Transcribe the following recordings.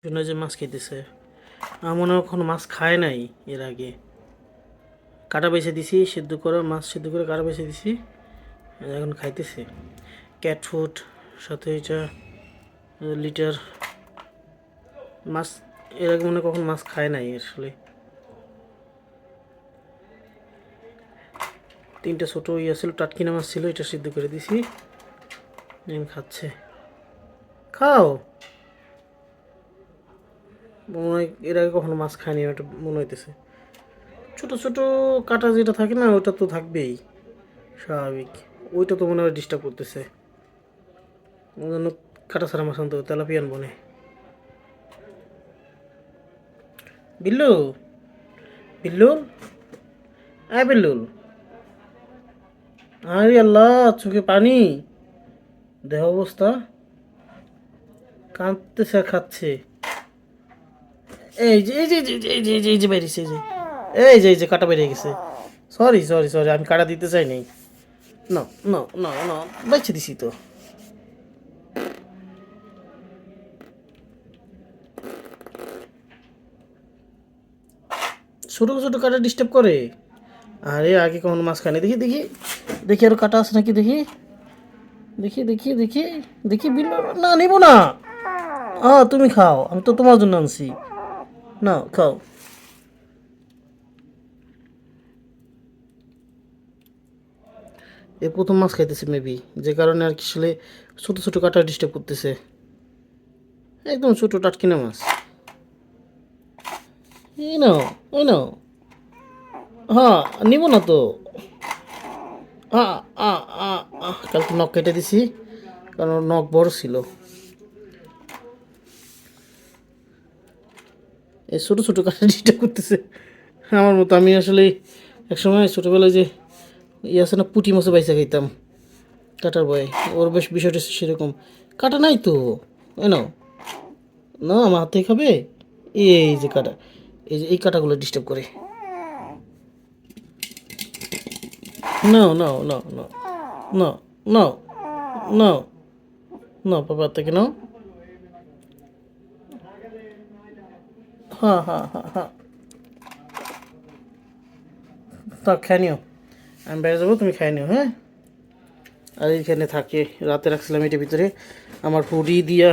শুনে যে মাছ খাইতেছে। আমার মনে হয় কখনো মাছ খায় নাই এর আগে। কাটা বেছে দিছি, সিদ্ধ করে মাছ সিদ্ধ করে কাটা বেছে দিছি, এখন খাইতেছে ক্যাট ফুড। সাথে এটা লিটার মাছ। এর আগে মনে হয় কখনো মাছ খায় নাই আসলে। তিনটা ছোটো ইয়ে ছিল, টাটকিনা মাছ ছিল, এটা সিদ্ধ করে দিছি, এখন খাচ্ছে। খাও। মনে হয় এর আগে কখনো মাছ খায়নি, ওটা মনে হইতেছে। ছোটো ছোটো কাটা যেটা থাকে না, ওটা তো থাকবেই, স্বাভাবিক। ওইটা তো মনে হয় ডিস্টার্ব করতেছে, ওই জন্য কাটা ছাড়া মাছ আনতে হবে, তেলাপিয়া আনবো না। বিল্লু, বিল্লুল, আয় বিল্লুল। আরে আল্লাহ, চোখে পানি, দেহ অবস্থা, কাঁদতেছে আর খাচ্ছে। এই যে এই যে এই যে এই যে এই যে এই যে বেরিয়েছে, এই যে কাটা বেরিয়ে গেছে। সরি সরি সরি, আমি কাটা দিতে চাই নাই। না না না না, বেছে দিছি তো। ছোটো ছোটো কাটা ডিস্টার্ব করে। আরে আগে কখনো মাছ খায়নি। দেখি দেখি দেখি, আরো কাটা আছে নাকি দেখি, দেখি দেখি দেখি দেখি। বিল্লু, না নিব না। তুমি খাও, আমি তো তোমার জন্য আনছি। না, খাও। এ প্রথম মাছ খাইতেছে মেবি, যে কারণে আর কি আসলে ছোটো ছোটো কাটা ডিস্টার্ব করতেছে। একদম ছোটো টাটকিনা মাছ। এই নাও, এই নাও। হ্যাঁ, নিব না তো। আহ আহ আহ আহ, কালকে নখ কেটে দিছি, কারণ ওর নখ বড় ছিল। এই ছোটো ছোটো কাটা ডিস্টার্ব করতেছে আমার মতো। আমি আসলে একসময় ছোটোবেলায় যে ইয়ে আছে না, পুঁটি মাছে বাইসা খাইতাম কাটার ভয়ে। ওর বেশ বিষয়টা সেরকম। কাটা নাই তো, এই নাও। না, আমার হাতে খাবে। এই যে কাটা, এই যে এই কাটাগুলো ডিস্টার্ব করে। নাও নাও নাও নাও নাও নাও নাও নাও, পাপার থেকে নাও। হ্যাঁ হ্যাঁ হ্যাঁ হ্যাঁ, তা খেয়ে নিও। আমি বেড়ে যাবো, তুমি খেয়ে নিও, হ্যাঁ। আর এইখানে থাকে, রাতে রাখছিলাম এটার ভিতরে, আমার হুডি দিয়া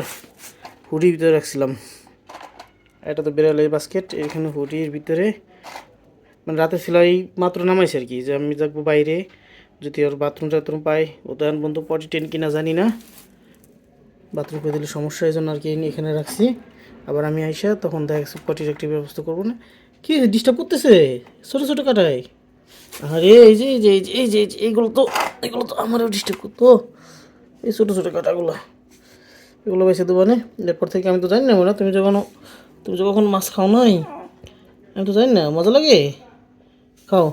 হুডির ভিতরে রাখছিলাম। এটা তো বেরোলে বাস্কেট, এখানে হুডির ভিতরে। মানে রাতে সেলাই মাত্র নামাইছে আর কি, যে আমি যাবো বাইরে, যদি ওর বাথরুম টাথরুম পাই। ও তো এখন বন্ধু পটি টেন কিনা জানি না, বাথরুম করে দিলে সমস্যা, এই জন্য আর কি এখানে রাখছি। আবার আমি আইসা তখন দেখা গেছে পটির একটি ব্যবস্থা করবো না। কি ডিস্টার্ব করতেছে ছোটো ছোটো কাটায়। আরে এই যে এই যে এই যে এই যে এই যে এইগুলো তো আমারও ডিস্টার্ব করতো। এই ছোটো ছোটো কাটাগুলো, এগুলো বেছে দেবো না। এরপর থেকে আমি তো জানি না, মানে তুমি যে কখন মাছ খাও নাই, আমি তো জানি না। মজা লাগে, খাও।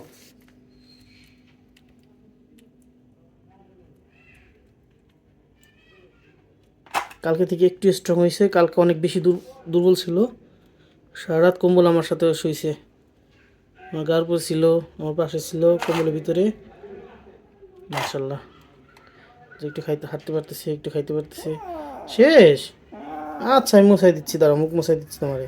কালকে থেকে একটু স্ট্রং হয়েছে, কালকে অনেক বেশি দুর্বল ছিল। সারা রাত কম্বল আমার সাথে শুইছে, আমার গার উপর ছিল, আমার পাশে ছিল কম্বলের ভিতরে। মাশাল্লাহ, যে একটু খাইতে হাঁটতে পারতেছে, একটু খাইতে পারতেছে। শেষ। আচ্ছা, আমি মুছাই দিচ্ছি, দাঁড়া, মুখ মুছাই দিচ্ছি তোমারে।